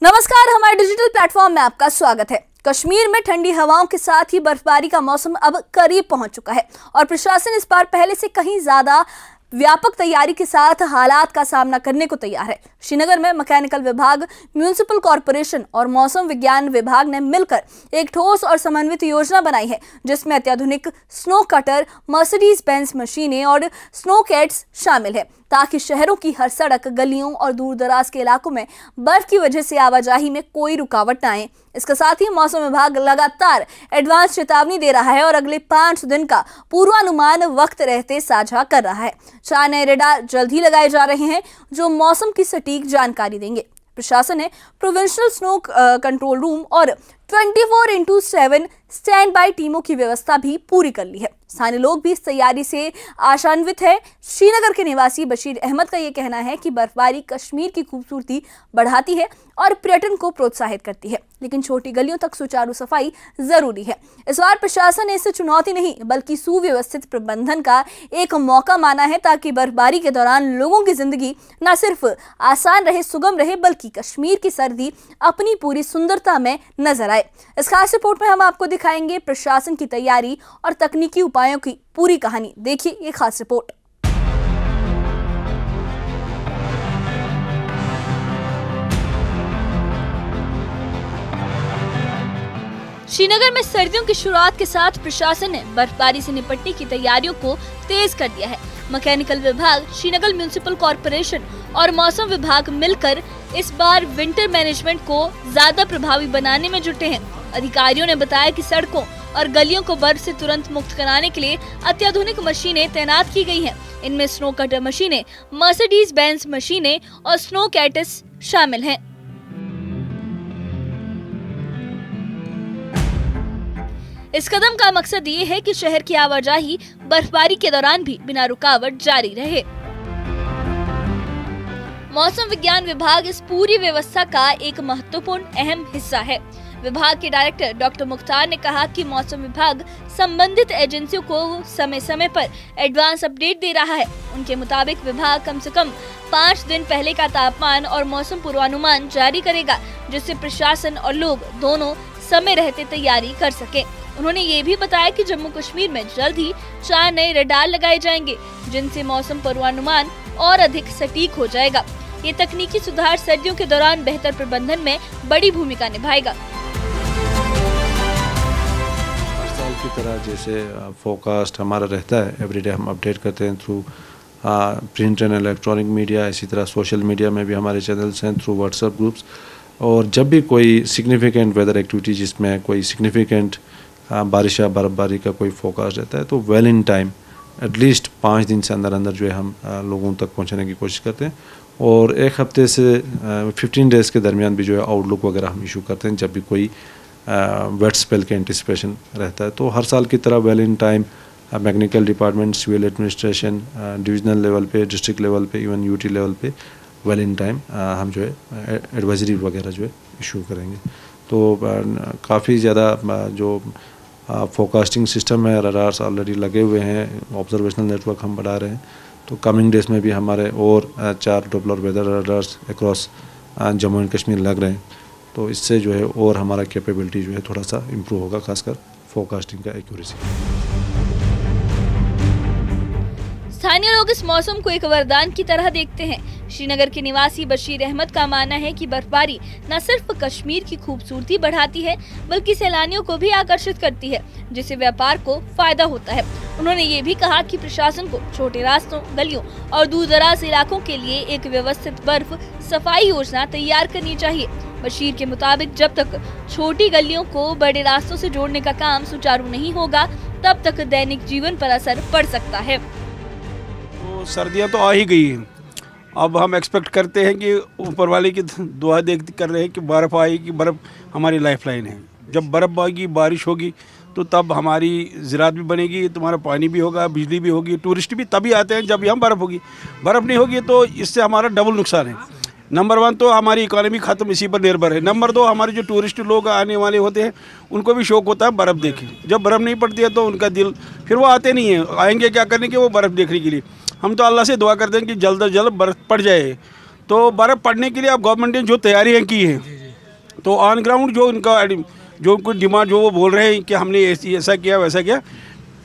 नमस्कार, हमारे digital platform में आपका स्वागत है। कश्मीर में ठंडी हवाओं के साथ ही बर्फबारी का मौसम अब करीब पहुंच चुका है और प्रशासन इस बार पहले से कहीं ज्यादा व्यापक तैयारी के साथ हालात का सामना करने को तैयार है। श्रीनगर में मैकेनिकल विभाग, म्युनिसिपल कॉरपोरेशन और मौसम विज्ञान विभाग ने मिलकर एक ठोस और समन्वित योजना बनाई है, जिसमें अत्याधुनिक स्नो कटर, मर्सिडीज बेंज मशीनें और स्नो कैट्स शामिल है, ताकि शहरों की हर सड़क, गलियों और दूर दराज के इलाकों में बर्फ की वजह से आवाजाही में कोई रुकावट न आए। इसके साथ ही मौसम विभाग लगातार एडवांस चेतावनी दे रहा है और अगले 5 दिन का पूर्वानुमान वक्त रहते साझा कर रहा है। 4 नए रडार जल्द ही लगाए जा रहे हैं जो मौसम की सटीक जानकारी देंगे। प्रशासन ने प्रोविंशियल स्नो कंट्रोल रूम और 24x7 स्टैंड बाय टीमों की व्यवस्था भी पूरी कर ली है। स्थानीय लोग भी इस तैयारी से आशान्वित है। श्रीनगर के निवासी बशीर अहमद का ये कहना है कि बर्फबारी कश्मीर की खूबसूरती बढ़ाती है और पर्यटन को प्रोत्साहित करती है, लेकिन छोटी गलियों तक सुचारू सफाई जरूरी है। इस बार प्रशासन ने इसे चुनौती नहीं बल्कि सुव्यवस्थित प्रबंधन का एक मौका माना है, ताकि बर्फबारी के दौरान लोगों की जिंदगी न सिर्फ आसान रहे, सुगम रहे, बल्कि कश्मीर की सर्दी अपनी पूरी सुंदरता में नजर आए। इस खास रिपोर्ट में हम आपको दिखाएंगे प्रशासन की तैयारी और तकनीकी उपायों की पूरी कहानी। देखिए ये खास रिपोर्ट। श्रीनगर में सर्दियों की शुरुआत के साथ प्रशासन ने बर्फबारी से निपटने की तैयारियों को तेज कर दिया है। मैकेनिकल विभाग, श्रीनगर म्युनिसिपल कॉरपोरेशन और मौसम विभाग मिलकर इस बार विंटर मैनेजमेंट को ज्यादा प्रभावी बनाने में जुटे हैं। अधिकारियों ने बताया कि सड़कों और गलियों को बर्फ से तुरंत मुक्त कराने के लिए अत्याधुनिक मशीनें तैनात की गई हैं। इनमें स्नो कटर मशीनें, मर्सिडीज बेंज मशीनें और स्नो कैट्स शामिल हैं। इस कदम का मकसद ये है कि शहर की आवाजाही बर्फबारी के दौरान भी बिना रुकावट जारी रहे। मौसम विज्ञान विभाग इस पूरी व्यवस्था का एक महत्वपूर्ण अहम हिस्सा है। विभाग के डायरेक्टर डॉक्टर मुख्तार ने कहा कि मौसम विभाग संबंधित एजेंसियों को समय समय पर एडवांस अपडेट दे रहा है। उनके मुताबिक विभाग कम से कम 5 दिन पहले का तापमान और मौसम पूर्वानुमान जारी करेगा, जिससे प्रशासन और लोग दोनों समय रहते तैयारी कर सके। उन्होंने ये भी बताया कि जम्मू कश्मीर में जल्द ही 4 नए रडार लगाए जाएंगे, जिनसे मौसम पूर्वानुमान और अधिक सटीक हो जाएगा। ये तकनीकी सुधार सर्दियों के दौरान बेहतर प्रबंधन में बड़ी भूमिका निभाएगा। हर साल की तरह जैसे फोरकास्ट हमारा रहता है, एवरीडे हम अपडेट करते हैं through print and electronic media, इसी तरह सोशल मीडिया में भी हमारे चैनल्स हैं, थ्रू व्हाट्सएप ग्रुप्स। और जब भी कोई सिग्निफिकेंट वेदर एक्टिविटी, जिसमें कोई सिग्निफिकेंट बारिश या बर्फबारी का कोई फोकास रहता है, तो वेल इन टाइम एटलीस्ट 5 दिन से अंदर अंदर जो है हम लोगों तक पहुंचाने की कोशिश करते हैं। और 1 हफ्ते से 15 डेज़ के दरमियान भी जो है आउटलुक वगैरह हम इशू करते हैं, जब भी कोई वेट स्पेल के एंटिसिपेशन रहता है। तो हर साल की तरह well in time mechanical department, civil administration, divisional level पे, डिस्ट्रिक्ट लेवल पे, इवन यूटी लेवल पे वेल इन टाइम हम जो है एडवाइजरी वगैरह जो है इशू करेंगे। तो काफ़ी ज़्यादा जो फोरकास्टिंग सिस्टम है, रडार्स ऑलरेडी लगे हुए हैं, ऑब्जर्वेशनल नेटवर्क हम बढ़ा रहे हैं। तो कमिंग डेज में भी हमारे और 4 Doppler weather radars across Jammu and Kashmir लग रहे हैं। तो इससे जो है और हमारा कैपेबिलिटी जो है थोड़ा सा इम्प्रूव होगा, खासकर फोरकास्टिंग का एक्यूरेसी। स्थानीय लोग इस मौसम को एक वरदान की तरह देखते हैं। श्रीनगर के निवासी बशीर अहमद का मानना है कि बर्फबारी न सिर्फ कश्मीर की खूबसूरती बढ़ाती है, बल्कि सैलानियों को भी आकर्षित करती है, जिससे व्यापार को फायदा होता है। उन्होंने ये भी कहा कि प्रशासन को छोटे रास्तों, गलियों और दूर दराज इलाकों के लिए एक व्यवस्थित बर्फ सफाई योजना तैयार करनी चाहिए। बशीर के मुताबिक जब तक छोटी गलियों को बड़े रास्तों से जोड़ने का काम सुचारू नहीं होगा, तब तक दैनिक जीवन पर असर पड़ सकता है। तो सर्दियाँ तो आ ही गई हैं। अब हम एक्सपेक्ट करते हैं कि ऊपर वाले की दुआ कर रहे हैं कि बर्फ़ आएगी। बर्फ़ हमारी लाइफलाइन है। जब बर्फ़ आएगी, बारिश होगी, तो तब हमारी ज़राअत भी बनेगी, तुम्हारा पानी भी होगा, बिजली भी होगी। टूरिस्ट भी तभी आते हैं जब यहाँ बर्फ़ होगी। बर्फ़ नहीं होगी तो इससे हमारा डबल नुकसान है। नंबर 1 तो हमारी इकोनॉमी ख़त्म, इसी पर निर्भर है। नंबर 2 हमारे जो टूरिस्ट लोग आने वाले होते हैं, उनको भी शौक़ होता है बर्फ़ देखें। जब बर्फ़ नहीं पड़ती है तो उनका दिल, फिर वो आते नहीं हैं। आएंगे क्या करने के, वो बर्फ़ देखने के लिए। हम तो अल्लाह से दुआ करते हैं कि जल्द से जल्द बर्फ़ पड़ जाए। तो बर्फ़ पड़ने के लिए अब गवर्नमेंट ने जो तैयारियाँ की हैं, तो ऑन ग्राउंड जो उनका डिमांड जो वो बोल रहे हैं कि हमने ऐसा किया वैसा किया,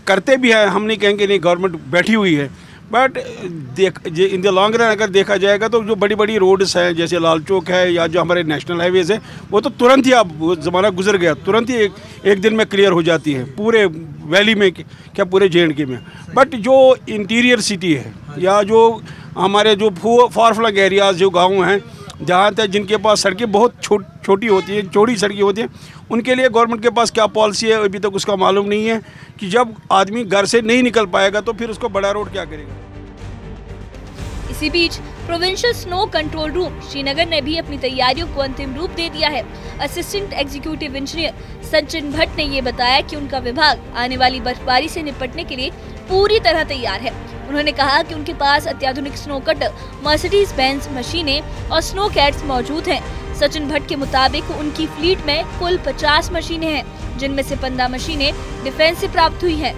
करते भी हैं, हम नहीं कहेंगे नहीं गवर्नमेंट बैठी हुई है, but in the long run अगर देखा जाएगा तो जो बड़ी बड़ी रोड्स हैं जैसे लाल चौक है या जो हमारे नेशनल हाईवेज़ है वो तो तुरंत ही, अब वो ज़माना गुजर गया, तुरंत ही एक दिन में क्लियर हो जाती है पूरे वैली में, क्या पूरे JNK में। बट जो इंटीरियर सिटी है या जो हमारे जो फार फ्लंग एरियाज़ जो गाँव हैं जहाँ तक जिनके पास सड़कें बहुत छोटी होती हैं, चौड़ी सड़कें होती हैं, उनके लिए गवर्नमेंट के पास क्या पॉलिसी है अभी तक उसका मालूम नहीं है कि जब आदमी घर से नहीं निकल पाएगा तो फिर उसको बड़ा रोड क्या करेगा। इसी बीच provincial snow control room Srinagar ने भी अपनी तैयारियों को अंतिम रूप दे दिया है। Assistant executive engineer Sachin Bhatt ने ये बताया कि उनका विभाग आने वाली बर्फबारी से निपटने के लिए पूरी तरह तैयार है। उन्होंने कहा कि उनके पास अत्याधुनिक स्नो कटर, मर्सिडीज बेंज मशीनें और स्नो कैट्स मौजूद हैं। सचिन भट्ट के मुताबिक उनकी फ्लीट में कुल 50 मशीनें हैं, जिनमें से 15 मशीनें डिफेंस से प्राप्त हुई हैं।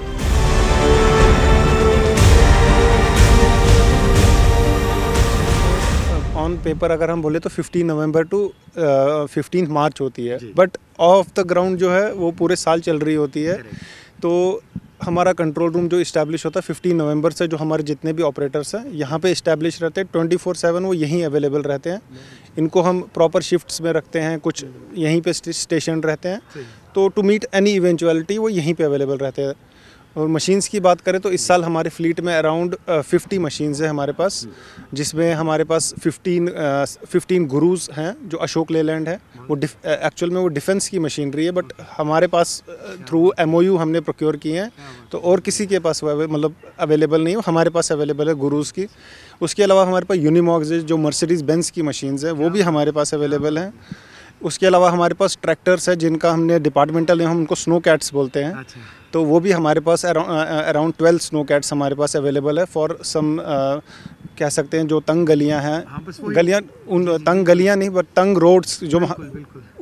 ऑन पेपर अगर हम बोले तो 15 नवंबर टू 15 मार्च होती है, बट ऑफ द ग्राउंड जो है वो पूरे साल चल रही होती है। तो हमारा कंट्रोल रूम जो इस्टेब्लिश होता है 15 नवंबर से, जो हमारे जितने भी ऑपरेटर्स हैं यहाँ पे इस्टेब्लिश रहते हैं 24/7, वो यहीं अवेलेबल रहते हैं। इनको हम प्रॉपर शिफ्ट्स में रखते हैं, कुछ यहीं पे स्टेशन रहते हैं, तो टू मीट एनी इवेंचुअलिटी वो यहीं पे अवेलेबल रहते हैं। और मशीन्स की बात करें तो इस साल हमारे फ्लीट में अराउंड 50 मशीन्स हैं हमारे पास, जिसमें हमारे पास 15 गुरुज हैं जो अशोक लेलैंड है, वो एक्चुअल में वो डिफेंस की मशीनरी है, बट हमारे पास थ्रू MOU हमने प्रोक्योर किए हैं, तो और किसी के पास मतलब अवेलेबल नहीं है, हमारे पास अवेलेबल है गुरुज की। उसके अलावा हमारे पास यूनिमॉक्स जो मर्सिडीज़ बेंज की मशीन्स हैं वो भी हमारे पास अवेलेबल हैं। उसके अलावा हमारे पास ट्रैक्टर्स है जिनका हमने डिपार्टमेंटल, हम उनको स्नो कैट्स बोलते हैं, तो वो भी हमारे पास अराउंड 12 स्नो कैट्स हमारे पास अवेलेबल है फॉर सम कह सकते हैं जो तंग गलियां हैं, गलियां उन तंग गलियां नहीं बट तंग रोड्स जो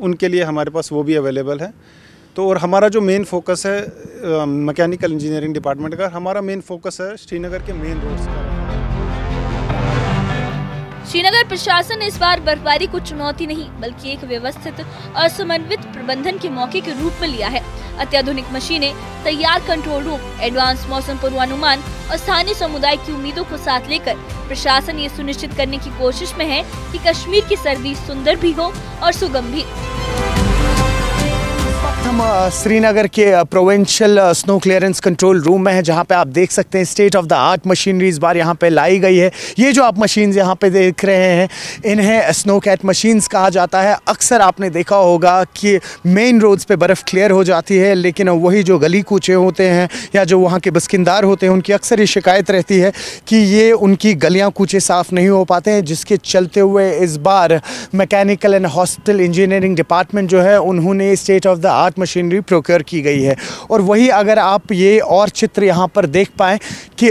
उनके लिए हमारे पास वो भी अवेलेबल है। तो और हमारा जो मेन फोकस है मैकेनिकल इंजीनियरिंग डिपार्टमेंट का, हमारा मेन फोकस है श्रीनगर के मेन रोड्स का। श्रीनगर प्रशासन ने इस बार बर्फबारी को चुनौती नहीं बल्कि एक व्यवस्थित और समन्वित प्रबंधन के मौके के रूप में लिया है। अत्याधुनिक मशीनें, तैयार कंट्रोल रूम, एडवांस मौसम पूर्वानुमान और स्थानीय समुदाय की उम्मीदों को साथ लेकर प्रशासन ये सुनिश्चित करने की कोशिश में है कि कश्मीर की सर्दी सुंदर भी हो और सुगम भी। हम श्रीनगर के provincial snow clearance control room में है, जहां पे आप देख सकते हैं state of the art machinery इस बार यहां पे लाई गई है। ये जो आप मशीन्स यहां पे देख रहे हैं इन्हें स्नो कैट मशीन्स कहा जाता है। अक्सर आपने देखा होगा कि मेन रोड्स पे बर्फ़ क्लियर हो जाती है, लेकिन वही जो गली कूचे होते हैं या जो वहाँ के बस्किंदार होते हैं उनकी अक्सर ये शिकायत रहती है कि ये उनकी गलियाँ कूचे साफ़ नहीं हो पाते हैं, जिसके चलते हुए इस बार mechanical and hospital engineering department जो है उन्होंने state of the art machinery procure की गई है। और वही अगर आप ये और चित्र यहाँ पर देख पाएँ कि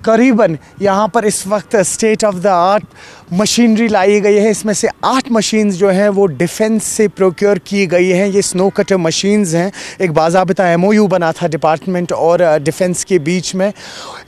करीबन यहाँ पर इस वक्त state of the art machinery लाई गई है। इसमें से 8 मशीन्स जो हैं वो डिफेंस से प्रोक्योर की गई हैं। ये स्नो कटर मशीन्स हैं। एक बाज़ाबिता MOU बना था डिपार्टमेंट और डिफेंस के बीच में।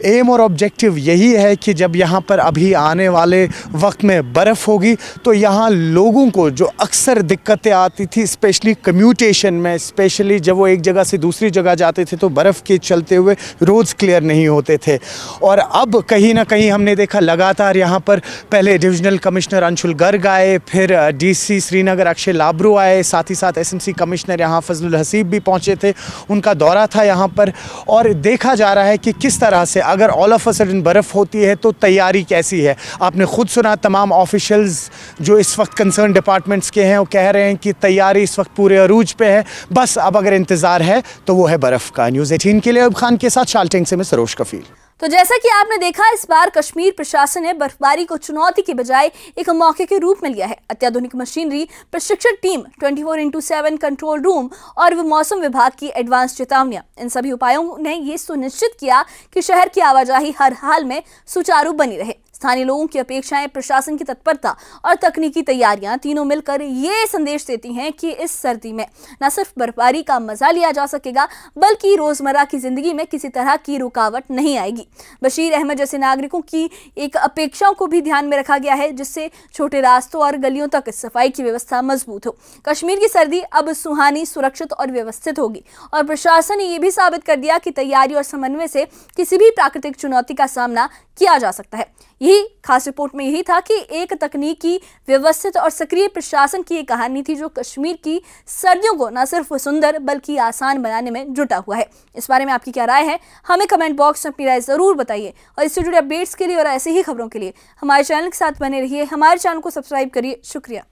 एम और ऑब्जेक्टिव यही है कि जब यहाँ पर अभी आने वाले वक्त में बर्फ़ होगी तो यहाँ लोगों को जो अक्सर दिक्कतें आती थी स्पेशली कम्यूटेशन में, स्पेशली जब वो एक जगह से दूसरी जगह जाते थे तो बर्फ़ के चलते हुए रोड्स क्लियर नहीं होते थे। और अब कहीं ना कहीं हमने देखा लगातार यहाँ पर पहले डिविजनल कमिश्नर अंशुल गर्ग आए, फिर DC श्रीनगर अक्षय लाब्रू आए, साथ ही साथ SMC कमिश्नर यहाँ फजलुल हसीब भी पहुँचे थे। उनका दौरा था यहाँ पर और देखा जा रहा है कि किस तरह से अगर ऑल ऑफ अ सडन बर्फ़ होती है तो तैयारी कैसी है। आपने खुद सुना तमाम ऑफिशियल्स जो इस वक्त कंसर्न डिपार्टमेंट्स के हैं वो कह रहे हैं कि तैयारी इस वक्त पूरे अरूज पे है, बस अब अगर इंतज़ार है तो वो है बर्फ़ का। न्यूज़ 18 के लिए अयूब खान के साथ शालटेंग से मैं सरोज कफील। तो जैसा कि आपने देखा, इस बार कश्मीर प्रशासन ने बर्फबारी को चुनौती के बजाय एक मौके के रूप में लिया है। अत्याधुनिक मशीनरी, प्रशिक्षण टीम, 24/7 कंट्रोल रूम और मौसम विभाग की एडवांस चेतावनियां, इन सभी उपायों ने ये सुनिश्चित किया कि शहर की आवाजाही हर हाल में सुचारू बनी रहे। स्थानीय लोगों की अपेक्षाएं, प्रशासन की तत्परता और तकनीकी तैयारियां तीनों मिलकर ये संदेश देती हैं कि इस सर्दी में न सिर्फ बर्फबारी का मजा लिया जा सकेगा बल्कि रोजमर्रा की जिंदगी में किसी तरह की रुकावट नहीं आएगी। बशीर अहमद जैसे नागरिकों की एक अपेक्षाओं को भी ध्यान में रखा गया है, जिससे छोटे रास्तों और गलियों तक सफाई की व्यवस्था मजबूत हो। कश्मीर की सर्दी अब सुहानी, सुरक्षित और व्यवस्थित होगी और प्रशासन ने यह भी साबित कर दिया कि तैयारी और समन्वय से किसी भी प्राकृतिक चुनौती का सामना किया जा सकता है। यही खास रिपोर्ट में यही था कि एक तकनीकी, व्यवस्थित और सक्रिय प्रशासन की एक कहानी थी जो कश्मीर की सर्दियों को न सिर्फ सुंदर बल्कि आसान बनाने में जुटा हुआ है। इस बारे में आपकी क्या राय है, हमें कमेंट बॉक्स में अपनी राय जरूर बताइए और इससे जुड़े अपडेट्स के लिए और ऐसे ही खबरों के लिए हमारे चैनल के साथ बने रहिए। हमारे चैनल को सब्सक्राइब करिए। शुक्रिया।